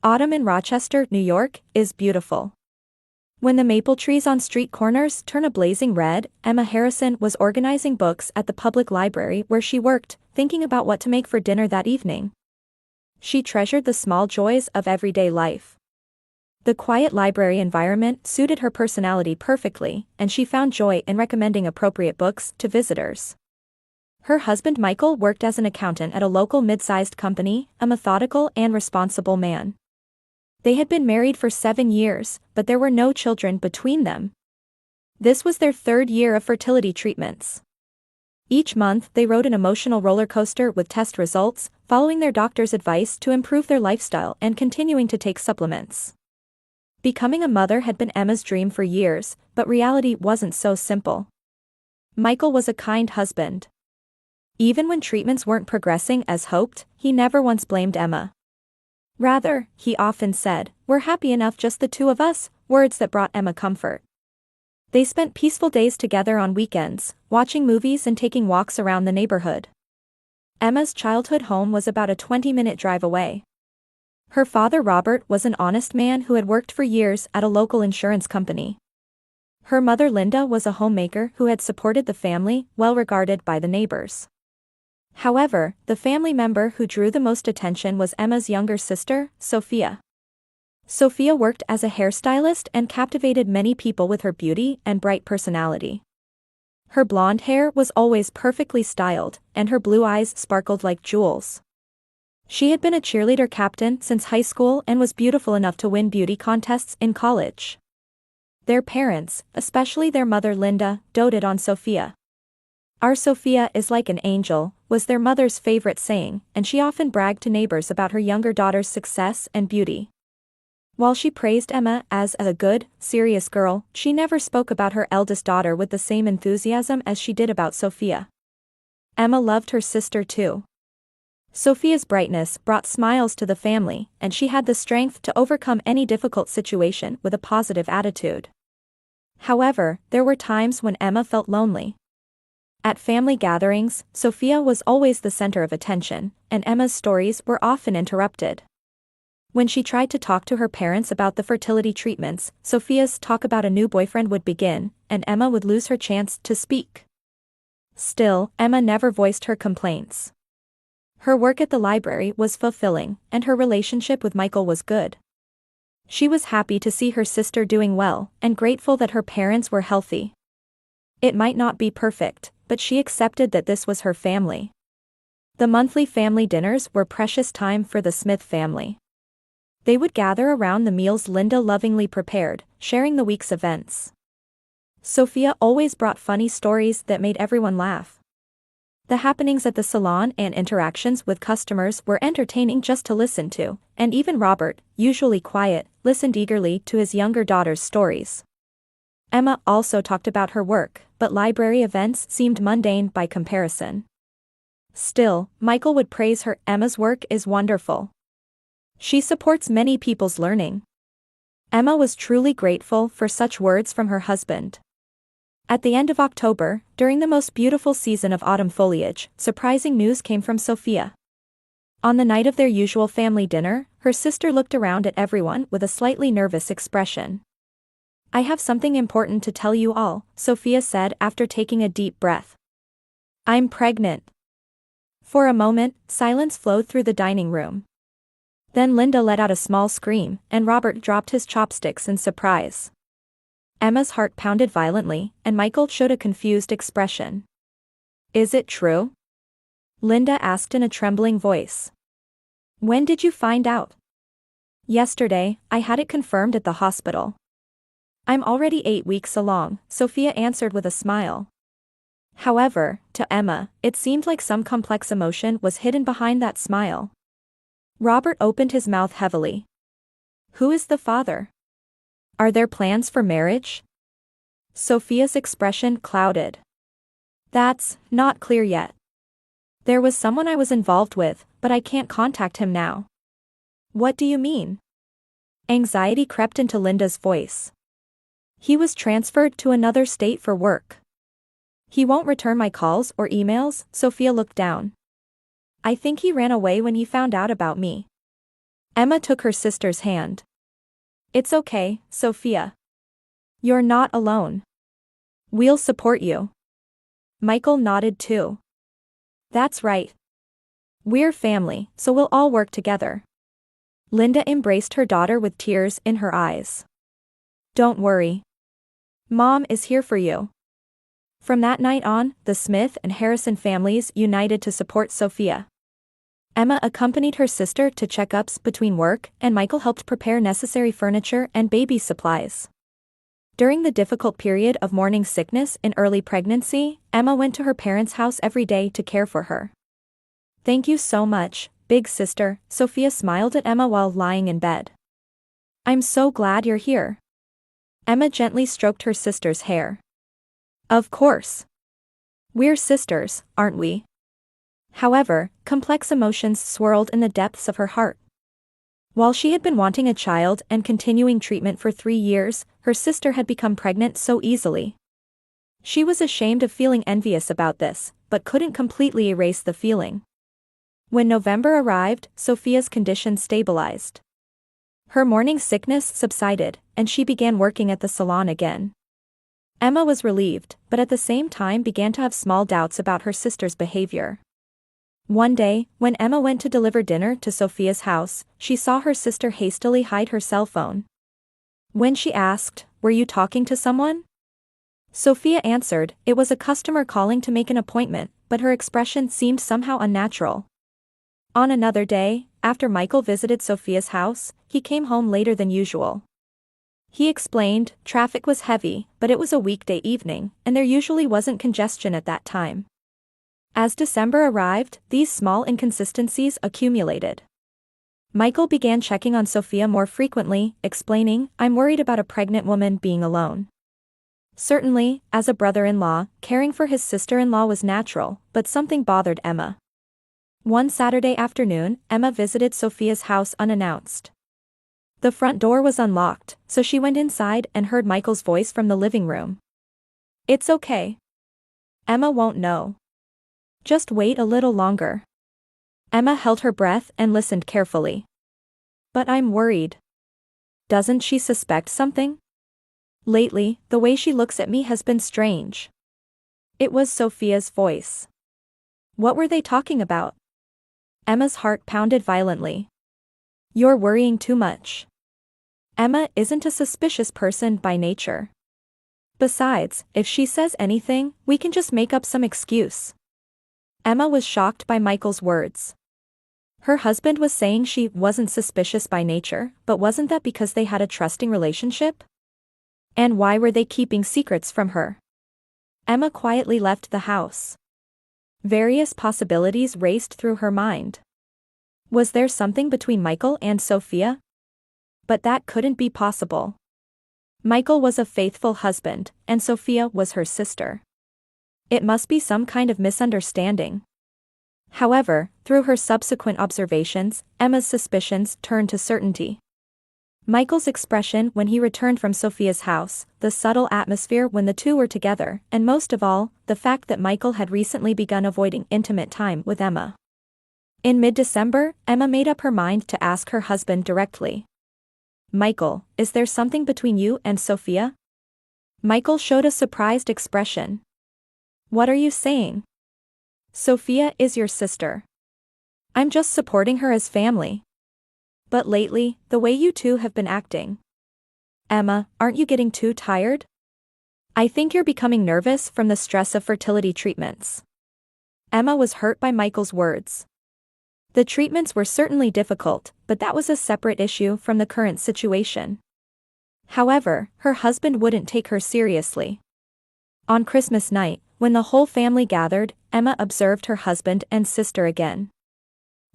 Autumn in Rochester, New York, is beautiful. When the maple trees on street corners turn a blazing red, Emma Harrison was organizing books at the public library where she worked, thinking about what to make for dinner that evening. She treasured the small joys of everyday life. The quiet library environment suited her personality perfectly, and she found joy in recommending appropriate books to visitors. Her husband Michael worked as an accountant at a local mid-sized company, a methodical and responsible man. They had been married for 7 years, but there were no children between them. This was their 3rd year of fertility treatments. Each month they rode an emotional roller coaster with test results, following their doctor's advice to improve their lifestyle and continuing to take supplements. Becoming a mother had been Emma's dream for years, but reality wasn't so simple. Michael was a kind husband. Even when treatments weren't progressing as hoped, he never once blamed Emma. Rather, he often said, "We're happy enough just the two of us," words that brought Emma comfort. They spent peaceful days together on weekends, watching movies and taking walks around the neighborhood. Emma's childhood home was about a 20-minute drive away. Her father Robert was an honest man who had worked for years at a local insurance company. Her mother Linda was a homemaker who had supported the family, well regarded by the neighbors. However, the family member who drew the most attention was Emma's younger sister, Sophia. Sophia worked as a hairstylist and captivated many people with her beauty and bright personality. Her blonde hair was always perfectly styled, and her blue eyes sparkled like jewels. She had been a cheerleader captain since high school and was beautiful enough to win beauty contests in college. Their parents, especially their mother Linda, doted on Sophia. "Our Sophia is like an angel," was their mother's favorite saying, and she often bragged to neighbors about her younger daughter's success and beauty. While she praised Emma as a good, serious girl, she never spoke about her eldest daughter with the same enthusiasm as she did about Sophia. Emma loved her sister too. Sophia's brightness brought smiles to the family, and she had the strength to overcome any difficult situation with a positive attitude. However, there were times when Emma felt lonely. At family gatherings, Sophia was always the center of attention, and Emma's stories were often interrupted. When she tried to talk to her parents about the fertility treatments, Sophia's talk about a new boyfriend would begin, and Emma would lose her chance to speak. Still, Emma never voiced her complaints. Her work at the library was fulfilling, and her relationship with Michael was good. She was happy to see her sister doing well, and grateful that her parents were healthy. It might not be perfect, but she accepted that this was her family. The monthly family dinners were precious time for the Smith family. They would gather around the meals Linda lovingly prepared, sharing the week's events. Sophia always brought funny stories that made everyone laugh. The happenings at the salon and interactions with customers were entertaining just to listen to, and even Robert, usually quiet, listened eagerly to his younger daughter's stories. Emma also talked about her work, but library events seemed mundane by comparison. Still, Michael would praise her. "Emma's work is wonderful. She supports many people's learning." Emma was truly grateful for such words from her husband. At the end of October, during the most beautiful season of autumn foliage, surprising news came from Sophia. On the night of their usual family dinner, her sister looked around at everyone with a slightly nervous expression. "I have something important to tell you all," Sophia said after taking a deep breath. "I'm pregnant." For a moment, silence flowed through the dining room. Then Linda let out a small scream, and Robert dropped his chopsticks in surprise. Emma's heart pounded violently, and Michael showed a confused expression. "Is it true?" Linda asked in a trembling voice. "When did you find out?" "Yesterday, I had it confirmed at the hospital." "I'm already 8 weeks along," Sophia answered with a smile. However, to Emma, it seemed like some complex emotion was hidden behind that smile. Robert opened his mouth heavily. "Who is the father? Are there plans for marriage?" Sophia's expression clouded. "That's not clear yet. There was someone I was involved with, but I can't contact him now." "What do you mean?" Anxiety crept into Linda's voice. "He was transferred to another state for work. He won't return my calls or emails." Sophia looked down. "I think he ran away when he found out about me." Emma took her sister's hand. It's okay, Sophia. You're not alone. We'll support you. Michael nodded too. That's right. We're family, so we'll all work together. Linda embraced her daughter with tears in her eyes. Don't worry. Mom is here for you. From that night on, the Smith and Harrison families united to support Sophia. Emma accompanied her sister to checkups between work, and Michael helped prepare necessary furniture and baby supplies. During the difficult period of morning sickness in early pregnancy, Emma went to her parents' house every day to care for her. Thank you so much, big sister, Sophia smiled at Emma while lying in bed. I'm so glad you're here. Emma gently stroked her sister's hair. Of course. We're sisters, aren't we? However, complex emotions swirled in the depths of her heart. While she had been wanting a child and continuing treatment for 3 years, her sister had become pregnant so easily. She was ashamed of feeling envious about this, but couldn't completely erase the feeling. When November arrived, Sophia's condition stabilized. Her morning sickness subsided, and she began working at the salon again. Emma was relieved, but at the same time began to have small doubts about her sister's behavior. One day, when Emma went to deliver dinner to Sophia's house, she saw her sister hastily hide her cell phone. When she asked, "Were you talking to someone?" Sophia answered, it was a customer calling to make an appointment, but her expression seemed somehow unnatural. On another day, after Michael visited Sophia's house, he came home later than usual. He explained, traffic was heavy, but it was a weekday evening, and there usually wasn't congestion at that time. As December arrived, these small inconsistencies accumulated. Michael began checking on Sophia more frequently, explaining, I'm worried about a pregnant woman being alone. Certainly, as a brother-in-law, caring for his sister-in-law was natural, but something bothered Emma. One Saturday afternoon, Emma visited Sophia's house unannounced. The front door was unlocked, so she went inside and heard Michael's voice from the living room. It's okay. Emma won't know. Just wait a little longer. Emma held her breath and listened carefully. But I'm worried. Doesn't she suspect something? Lately, the way she looks at me has been strange. It was Sophia's voice. What were they talking about? Emma's heart pounded violently. You're worrying too much. Emma isn't a suspicious person by nature. Besides, if she says anything, we can just make up some excuse. Emma was shocked by Michael's words. Her husband was saying she wasn't suspicious by nature, but wasn't that because they had a trusting relationship? And why were they keeping secrets from her? Emma quietly left the house. Various possibilities raced through her mind. Was there something between Michael and Sophia? But that couldn't be possible. Michael was a faithful husband, and Sophia was her sister. It must be some kind of misunderstanding. However, through her subsequent observations, Emma's suspicions turned to certainty. Michael's expression when he returned from Sophia's house, the subtle atmosphere when the two were together, and most of all, the fact that Michael had recently begun avoiding intimate time with Emma. In mid-December, Emma made up her mind to ask her husband directly. Michael, is there something between you and Sophia? Michael showed a surprised expression. What are you saying? Sophia is your sister. I'm just supporting her as family. But lately, the way you two have been acting. Emma, aren't you getting too tired? I think you're becoming nervous from the stress of fertility treatments. Emma was hurt by Michael's words. The treatments were certainly difficult, but that was a separate issue from the current situation. However, her husband wouldn't take her seriously. On Christmas night, when the whole family gathered, Emma observed her husband and sister again.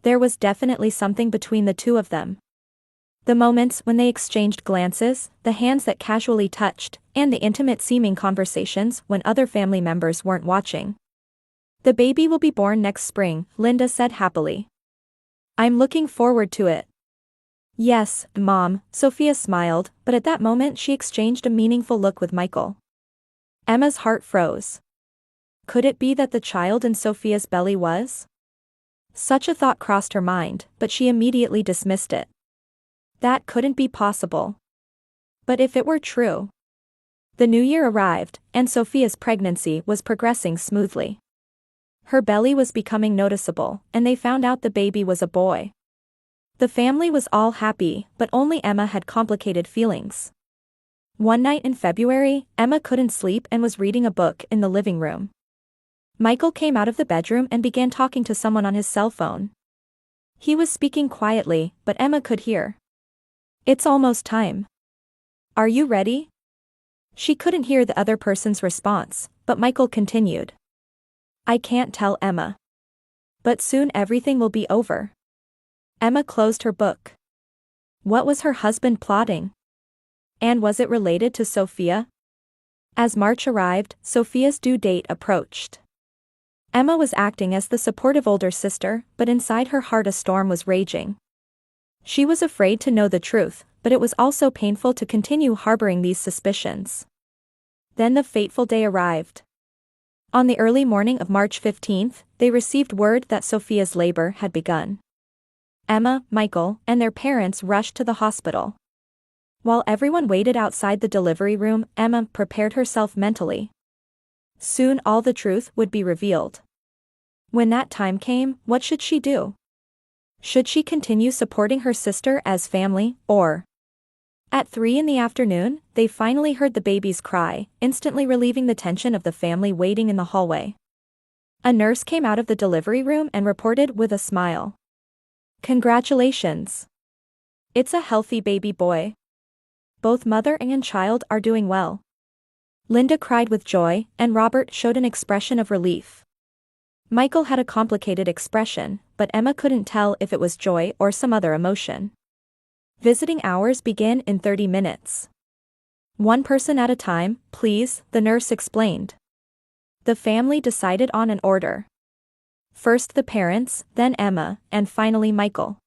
There was definitely something between the two of them. The moments when they exchanged glances, the hands that casually touched, and the intimate-seeming conversations when other family members weren't watching. The baby will be born next spring, Linda said happily. I'm looking forward to it. Yes, Mom, Sophia smiled, but at that moment she exchanged a meaningful look with Michael. Emma's heart froze. Could it be that the child in Sophia's belly was? Such a thought crossed her mind, but she immediately dismissed it. That couldn't be possible. But if it were true. The new year arrived, and Sophia's pregnancy was progressing smoothly. Her belly was becoming noticeable, and they found out the baby was a boy. The family was all happy, but only Emma had complicated feelings. One night in February, Emma couldn't sleep and was reading a book in the living room. Michael came out of the bedroom and began talking to someone on his cell phone. He was speaking quietly, but Emma could hear. "It's almost time. Are you ready?" She couldn't hear the other person's response, but Michael continued. "I can't tell Emma. But soon everything will be over." Emma closed her book. What was her husband plotting? And was it related to Sophia? As March arrived, Sophia's due date approached. Emma was acting as the supportive older sister, but inside her heart a storm was raging. She was afraid to know the truth, but it was also painful to continue harboring these suspicions. Then the fateful day arrived. On the early morning of March 15th, they received word that Sophia's labor had begun. Emma, Michael, and their parents rushed to the hospital. While everyone waited outside the delivery room, Emma prepared herself mentally. Soon all the truth would be revealed. When that time came, what should she do? Should she continue supporting her sister as family, or? At 3 in the afternoon, they finally heard the baby's cry, instantly relieving the tension of the family waiting in the hallway. A nurse came out of the delivery room and reported with a smile. "Congratulations. It's a healthy baby boy. Both mother and child are doing well." Linda cried with joy, and Robert showed an expression of relief. Michael had a complicated expression, but Emma couldn't tell if it was joy or some other emotion. Visiting hours begin in 30 minutes. One person at a time, please, the nurse explained. The family decided on an order. First the parents, then Emma, and finally Michael.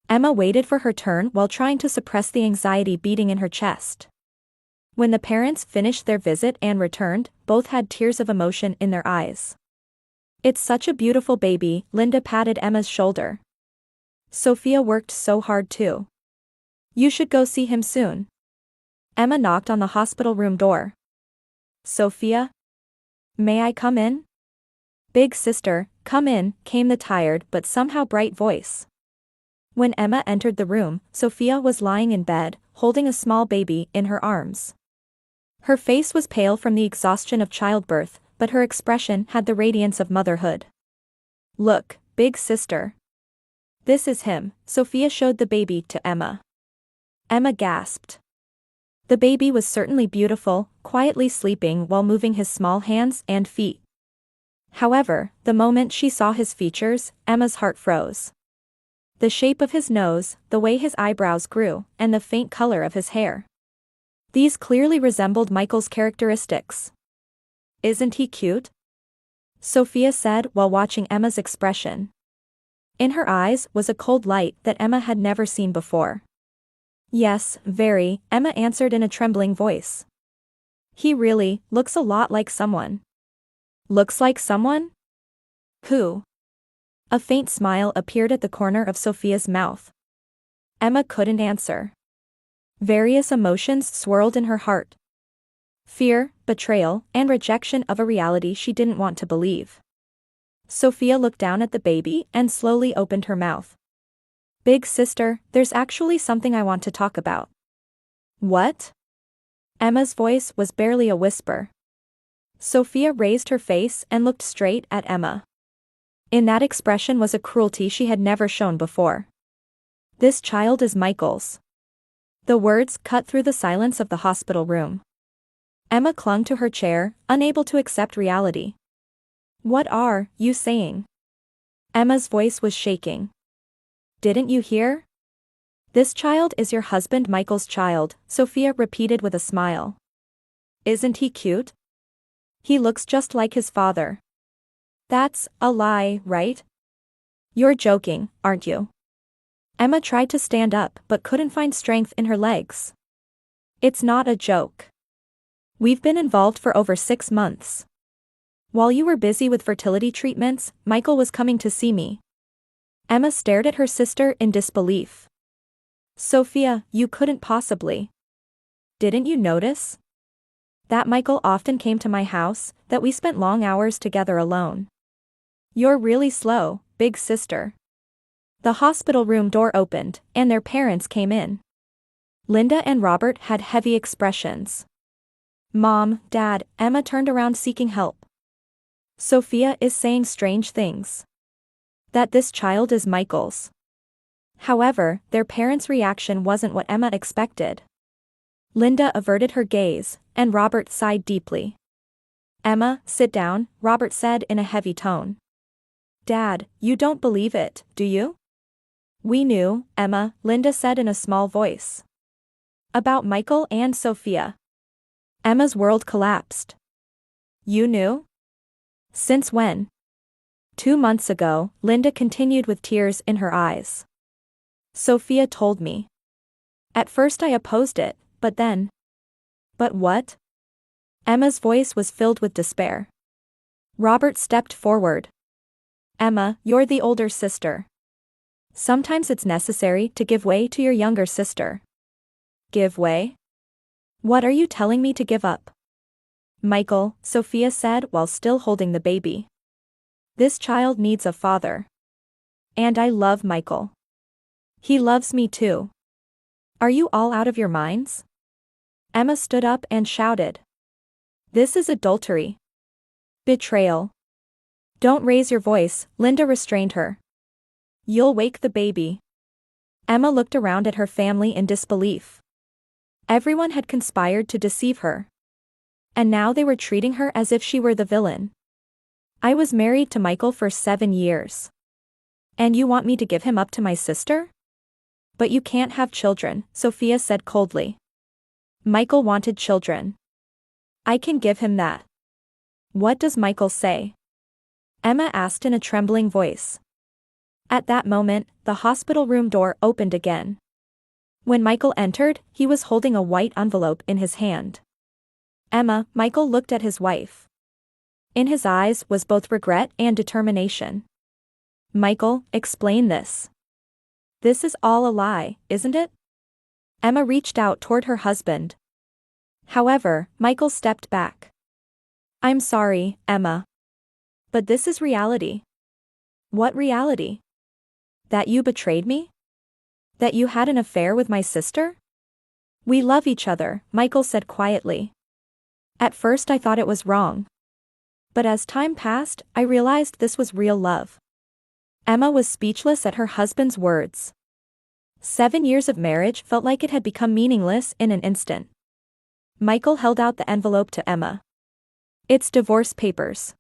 Emma waited for her turn while trying to suppress the anxiety beating in her chest. When the parents finished their visit and returned, both had tears of emotion in their eyes. "It's such a beautiful baby," Linda patted Emma's shoulder. "Sophia worked so hard too. You should go see him soon." Emma knocked on the hospital room door. "Sophia? May I come in?" "Big sister, come in," came the tired but somehow bright voice. When Emma entered the room, Sophia was lying in bed, holding a small baby in her arms. Her face was pale from the exhaustion of childbirth, but her expression had the radiance of motherhood. "Look, big sister. This is him," Sophia showed the baby to Emma. Emma gasped. The baby was certainly beautiful, quietly sleeping while moving his small hands and feet. However, the moment she saw his features, Emma's heart froze. The shape of his nose, the way his eyebrows grew, and the faint color of his hair. These clearly resembled Michael's characteristics. "Isn't he cute?" Sophia said while watching Emma's expression. In her eyes was a cold light that Emma had never seen before. "Yes, very," Emma answered in a trembling voice. "He really looks a lot like someone." "Looks like someone? Who?" A faint smile appeared at the corner of Sophia's mouth. Emma couldn't answer. Various emotions swirled in her heart. Fear, betrayal, and rejection of a reality she didn't want to believe. Sophia looked down at the baby and slowly opened her mouth. "Big sister, there's actually something I want to talk about." "What?" Emma's voice was barely a whisper. Sophia raised her face and looked straight at Emma. In that expression was a cruelty she had never shown before. "This child is Michael's." The words cut through the silence of the hospital room. Emma clung to her chair, unable to accept reality. "What are you saying?" Emma's voice was shaking. "Didn't you hear? This child is your husband Michael's child," Sophia repeated with a smile. "Isn't he cute? He looks just like his father." "That's a lie, right? You're joking, aren't you?" Emma tried to stand up but couldn't find strength in her legs. "It's not a joke. We've been involved for over 6 months. While you were busy with fertility treatments, Michael was coming to see me." Emma stared at her sister in disbelief. Sophia, you couldn't possibly. Didn't you notice? That Michael often came to my house, that we spent long hours together alone. You're really slow, big sister. The hospital room door opened, and their parents came in. Linda and Robert had heavy expressions. Mom, Dad, Emma turned around seeking help. Sophia is saying strange things. That this child is Michael's. However, their parents' reaction wasn't what Emma expected. Linda averted her gaze, and Robert sighed deeply. Emma, sit down, Robert said in a heavy tone. Dad, you don't believe it, do you? We knew, Emma, Linda said in a small voice. About Michael and Sophia. Emma's world collapsed. You knew? Since when? 2 months ago, Linda continued with tears in her eyes. Sophia told me. At first I opposed it, but then. But what? Emma's voice was filled with despair. Robert stepped forward. Emma, you're the older sister. Sometimes it's necessary to give way to your younger sister. Give way? What are you telling me to give up? Michael, Sophia said while still holding the baby. This child needs a father. And I love Michael. He loves me too. Are you all out of your minds? Emma stood up and shouted. This is adultery. Betrayal. Don't raise your voice, Linda restrained her. You'll wake the baby. Emma looked around at her family in disbelief. Everyone had conspired to deceive her. And now they were treating her as if she were the villain. I was married to Michael for 7 years. And you want me to give him up to my sister? But you can't have children, Sophia said coldly. Michael wanted children. I can give him that. What does Michael say? Emma asked in a trembling voice. At that moment, the hospital room door opened again. When Michael entered, he was holding a white envelope in his hand. Emma, Michael looked at his wife. In his eyes was both regret and determination. Michael, explain this. This is all a lie, isn't it? Emma reached out toward her husband. However, Michael stepped back. I'm sorry, Emma. But this is reality. What reality? That you betrayed me? That you had an affair with my sister? We love each other, Michael said quietly. At first I thought it was wrong. But as time passed, I realized this was real love. Emma was speechless at her husband's words. 7 years of marriage felt like it had become meaningless in an instant. Michael held out the envelope to Emma. It's divorce papers.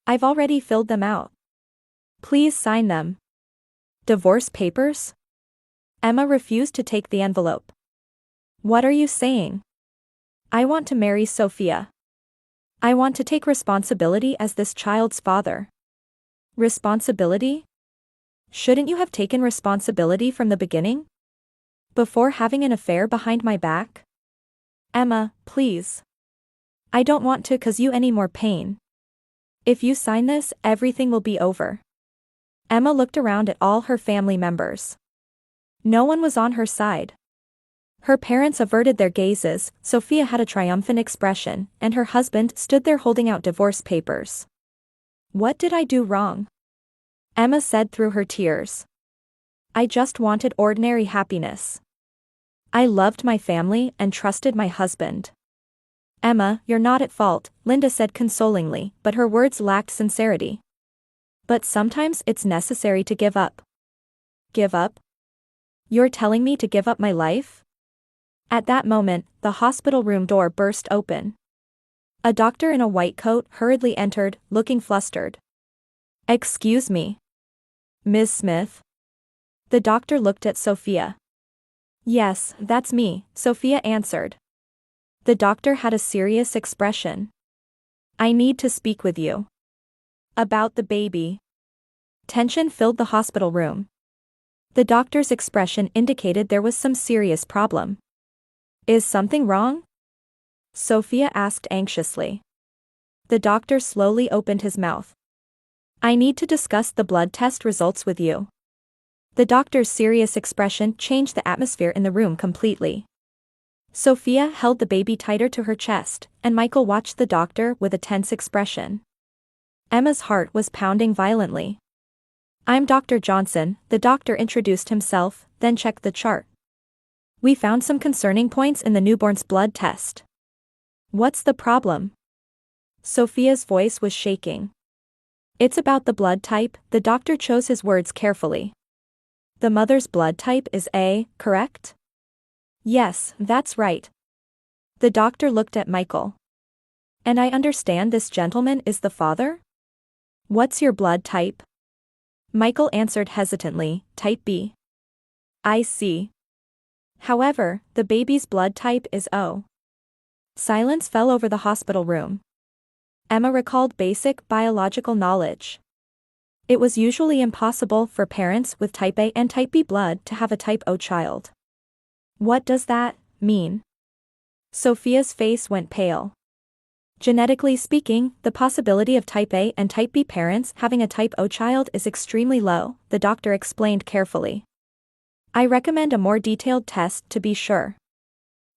I've already filled them out. Please sign them. Divorce papers? Emma refused to take the envelope. What are you saying? I want to marry Sophia. I want to take responsibility as this child's father. Responsibility? Shouldn't you have taken responsibility from the beginning? Before having an affair behind my back? Emma, please. I don't want to cause you any more pain. If you sign this, everything will be over. Emma looked around at all her family members. No one was on her side. Her parents averted their gazes, Sophia had a triumphant expression, and her husband stood there holding out divorce papers. What did I do wrong? Emma said through her tears. I just wanted ordinary happiness. I loved my family and trusted my husband. Emma, you're not at fault, Linda said consolingly, but her words lacked sincerity. But sometimes it's necessary to give up. Give up? You're telling me to give up my life? At that moment, the hospital room door burst open. A doctor in a white coat hurriedly entered, looking flustered. Excuse me. Ms. Smith? The doctor looked at Sophia. Yes, that's me, Sophia answered. The doctor had a serious expression. I need to speak with you. About the baby. Tension filled the hospital room. The doctor's expression indicated there was some serious problem. Is something wrong? Sophia asked anxiously. The doctor slowly opened his mouth. I need to discuss the blood test results with you. The doctor's serious expression changed the atmosphere in the room completely. Sophia held the baby tighter to her chest, and Michael watched the doctor with a tense expression. Emma's heart was pounding violently. "I'm Dr. Johnson," the doctor introduced himself, then checked the chart. "We found some concerning points in the newborn's blood test." "What's the problem?" Sophia's voice was shaking. "It's about the blood type," the doctor chose his words carefully. "The mother's blood type is A, correct?" "Yes, that's right." The doctor looked at Michael. "And I understand this gentleman is the father?" "What's your blood type?" Michael answered hesitantly, "Type B." "I see. However, the baby's blood type is O." Silence fell over the hospital room. Emma recalled basic biological knowledge. It was usually impossible for parents with type A and type B blood to have a type O child. "What does that mean?" Sophia's face went pale. "Genetically speaking, the possibility of type A and type B parents having a type O child is extremely low," the doctor explained carefully. "I recommend a more detailed test to be sure."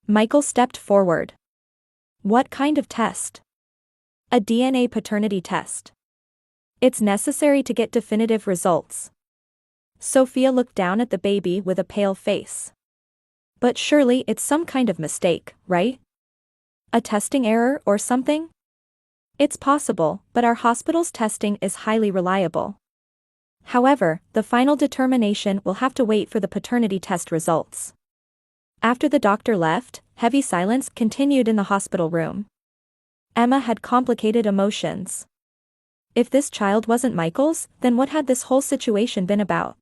Michael stepped forward. "What kind of test?" "A DNA paternity test. It's necessary to get definitive results." Sophia looked down at the baby with a pale face. "But surely it's some kind of mistake, right? A testing error or something?" "It's possible, but our hospital's testing is highly reliable. However, the final determination will have to wait for the paternity test results." After the doctor left, heavy silence continued in the hospital room. Emma had complicated emotions. If this child wasn't Michael's, then what had this whole situation been about?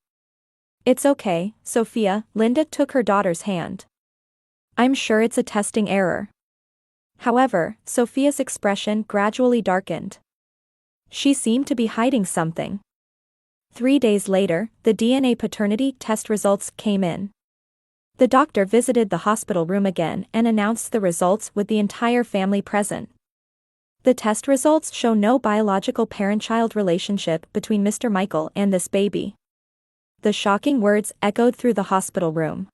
"It's okay, Sophia," Linda took her daughter's hand. "I'm sure it's a testing error." However, Sophia's expression gradually darkened. She seemed to be hiding something. 3 days later, the DNA paternity test results came in. The doctor visited the hospital room again and announced the results with the entire family present. The test results show no biological parent-child relationship between Mr. Michael and this baby. The shocking words echoed through the hospital room.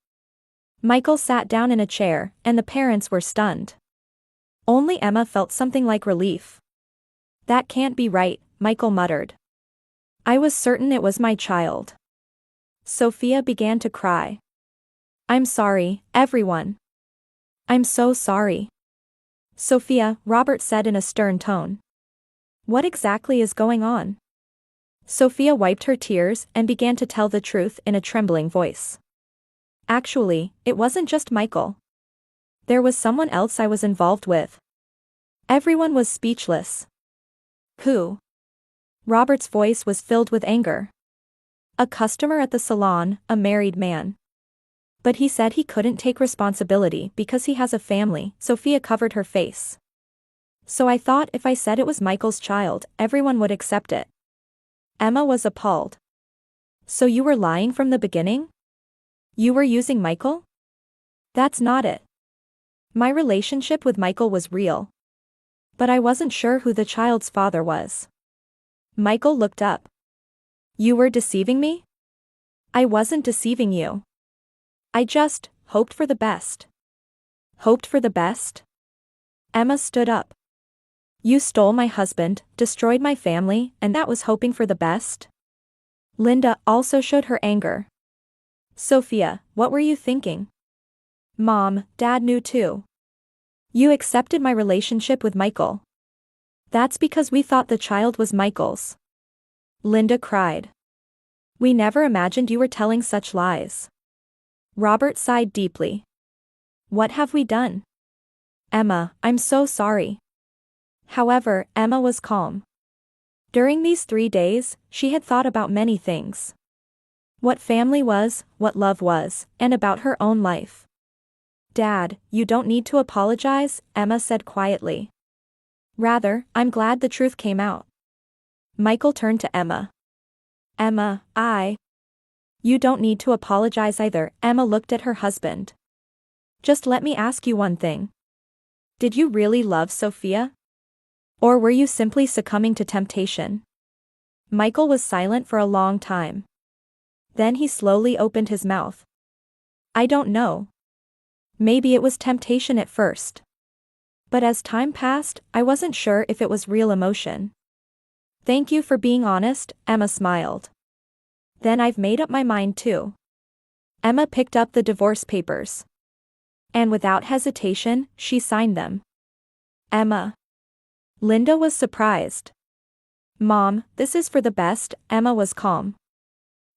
Michael sat down in a chair, and the parents were stunned. Only Emma felt something like relief. "That can't be right," Michael muttered. "I was certain it was my child." Sophia began to cry. "I'm sorry, everyone. I'm so sorry." "Sophia," Robert said in a stern tone. "What exactly is going on?" Sophia wiped her tears and began to tell the truth in a trembling voice. "Actually, it wasn't just Michael. There was someone else I was involved with." Everyone was speechless. "Who?" Robert's voice was filled with anger. "A customer at the salon, a married man. But he said he couldn't take responsibility because he has a family." Sophia covered her face. "So I thought if I said it was Michael's child, everyone would accept it." Emma was appalled. "So you were lying from the beginning? You were using Michael?" "That's not it. My relationship with Michael was real. But I wasn't sure who the child's father was." Michael looked up. "You were deceiving me?" "I wasn't deceiving you. I just hoped for the best." "Hoped for the best?" Emma stood up. "You stole my husband, destroyed my family, and that was hoping for the best?" Linda also showed her anger. "Sophia, what were you thinking?" "Mom, Dad knew too. You accepted my relationship with Michael. That's because we thought the child was Michael's." Linda cried. "We never imagined you were telling such lies." Robert sighed deeply. "What have we done?" "Emma, I'm so sorry." However, Emma was calm. During these 3 days, she had thought about many things. What family was, what love was, and about her own life. "Dad, you don't need to apologize," Emma said quietly. "Rather, I'm glad the truth came out." Michael turned to Emma. "Emma, You don't need to apologize either." Emma looked at her husband. "Just let me ask you one thing. Did you really love Sophia? Or were you simply succumbing to temptation?" Michael was silent for a long time. Then he slowly opened his mouth. I don't know. Maybe it was temptation at first. But as time passed, I wasn't sure if it was real emotion. Thank you for being honest, Emma smiled. Then I've made up my mind too. Emma picked up the divorce papers. And without hesitation, she signed them. Emma. Linda was surprised. Mom, this is for the best, Emma was calm.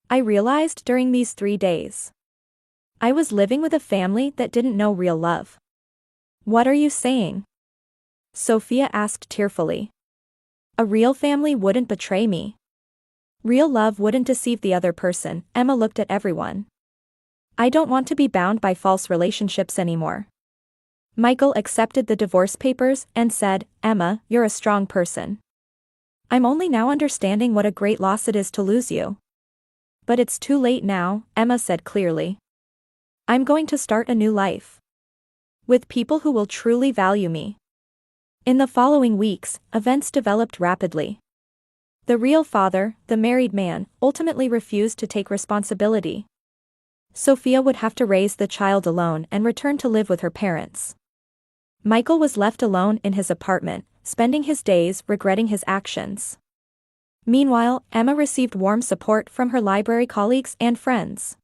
I realized during these 3 days. I was living with a family that didn't know real love. What are you saying? Sophia asked tearfully. A real family wouldn't betray me. Real love wouldn't deceive the other person, Emma looked at everyone. I don't want to be bound by false relationships anymore. Michael accepted the divorce papers and said, Emma, you're a strong person. I'm only now understanding what a great loss it is to lose you. But it's too late now, Emma said clearly. I'm going to start a new life. With people who will truly value me. In the following weeks, events developed rapidly. The real father, the married man, ultimately refused to take responsibility. Sophia would have to raise the child alone and return to live with her parents. Michael was left alone in his apartment, spending his days regretting his actions. Meanwhile, Emma received warm support from her library colleagues and friends.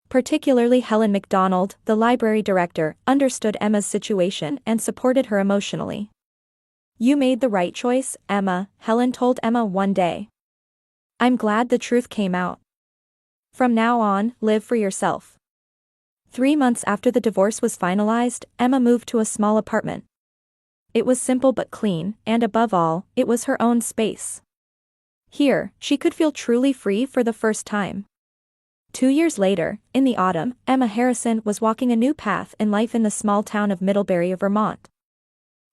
Particularly Helen MacDonald, the library director, understood Emma's situation and supported her emotionally. You made the right choice, Emma, Helen told Emma one day. I'm glad the truth came out. From now on, live for yourself. 3 months after the divorce was finalized, Emma moved to a small apartment. It was simple but clean, and above all, it was her own space. Here, she could feel truly free for the first time. 2 years later, in the autumn, Emma Harrison was walking a new path in life in the small town of Middlebury, Vermont.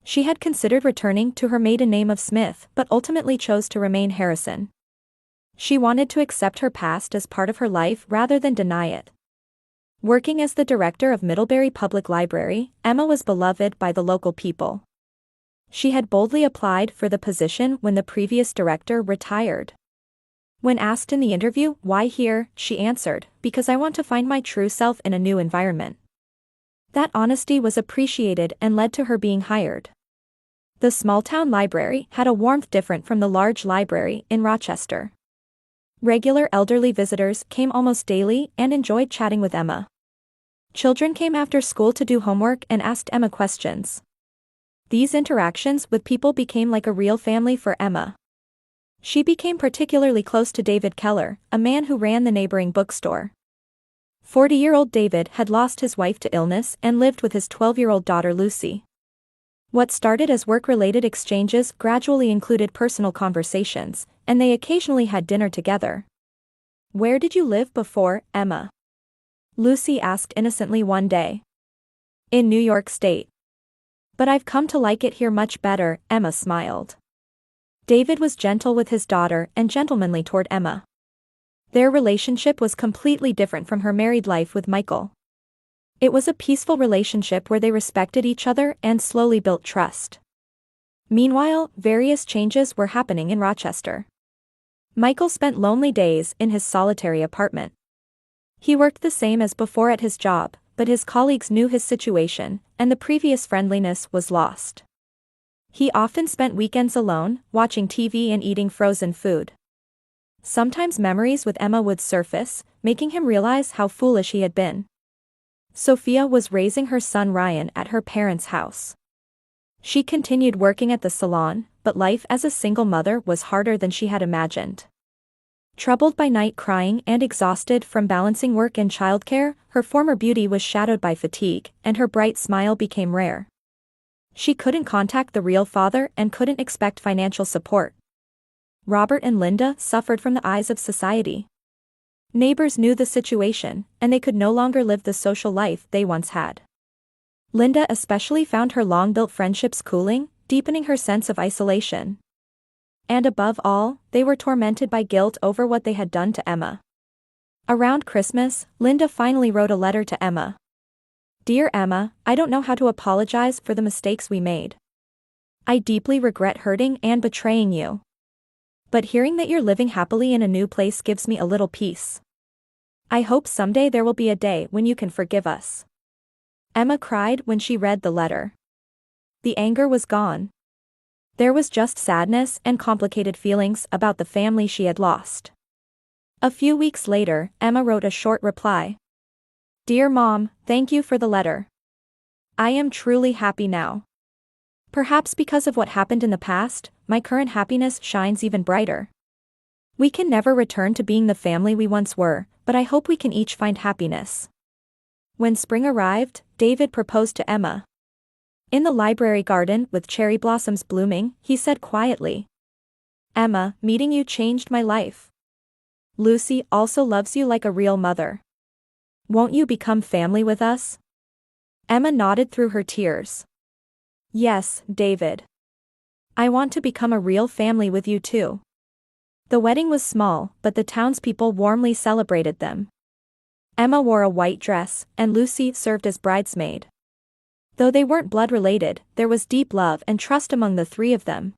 She had considered returning to her maiden name of Smith but ultimately chose to remain Harrison. She wanted to accept her past as part of her life rather than deny it. Working as the director of Middlebury Public Library, Emma was beloved by the local people. She had boldly applied for the position when the previous director retired. When asked in the interview why here, she answered, because I want to find my true self in a new environment. That honesty was appreciated and led to her being hired. The small-town library had a warmth different from the large library in Rochester. Regular elderly visitors came almost daily and enjoyed chatting with Emma. Children came after school to do homework and asked Emma questions. These interactions with people became like a real family for Emma. She became particularly close to David Keller, a man who ran the neighboring bookstore. 40-year-old David had lost his wife to illness and lived with his 12-year-old daughter Lucy. What started as work-related exchanges gradually included personal conversations, and they occasionally had dinner together. Where did you live before, Emma? Lucy asked innocently one day. In New York State. But I've come to like it here much better, Emma smiled. David was gentle with his daughter and gentlemanly toward Emma. Their relationship was completely different from her married life with Michael. It was a peaceful relationship where they respected each other and slowly built trust. Meanwhile, various changes were happening in Rochester. Michael spent lonely days in his solitary apartment. He worked the same as before at his job, but his colleagues knew his situation, and the previous friendliness was lost. He often spent weekends alone, watching TV and eating frozen food. Sometimes memories with Emma would surface, making him realize how foolish he had been. Sophia was raising her son Ryan at her parents' house. She continued working at the salon, but life as a single mother was harder than she had imagined. Troubled by night crying and exhausted from balancing work and childcare, her former beauty was shadowed by fatigue, and her bright smile became rare. She couldn't contact the real father and couldn't expect financial support. Robert and Linda suffered from the eyes of society. Neighbors knew the situation, and they could no longer live the social life they once had. Linda especially found her long-built friendships cooling, deepening her sense of isolation. And above all, they were tormented by guilt over what they had done to Emma. Around Christmas, Linda finally wrote a letter to Emma. Dear Emma, I don't know how to apologize for the mistakes we made. I deeply regret hurting and betraying you. But hearing that you're living happily in a new place gives me a little peace. I hope someday there will be a day when you can forgive us. Emma cried when she read the letter. The anger was gone. There was just sadness and complicated feelings about the family she had lost. A few weeks later, Emma wrote a short reply. Dear Mom, thank you for the letter. I am truly happy now. Perhaps because of what happened in the past, my current happiness shines even brighter. We can never return to being the family we once were, but I hope we can each find happiness. When spring arrived, David proposed to Emma. In the library garden with cherry blossoms blooming, he said quietly. Emma, meeting you changed my life. Lucy also loves you like a real mother. Won't you become family with us? Emma nodded through her tears. Yes, David. I want to become a real family with you too. The wedding was small, but the townspeople warmly celebrated them. Emma wore a white dress, and Lucy served as bridesmaid. Though they weren't blood related, there was deep love and trust among the three of them.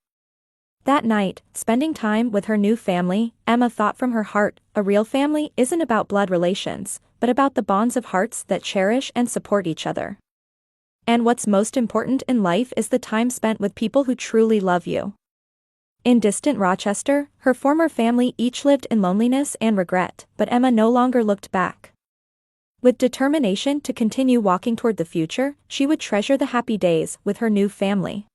That night, spending time with her new family, Emma thought from her heart, a real family isn't about blood relations, but about the bonds of hearts that cherish and support each other. And what's most important in life is the time spent with people who truly love you. In distant Rochester, her former family each lived in loneliness and regret, but Emma no longer looked back. With determination to continue walking toward the future, she would treasure the happy days with her new family.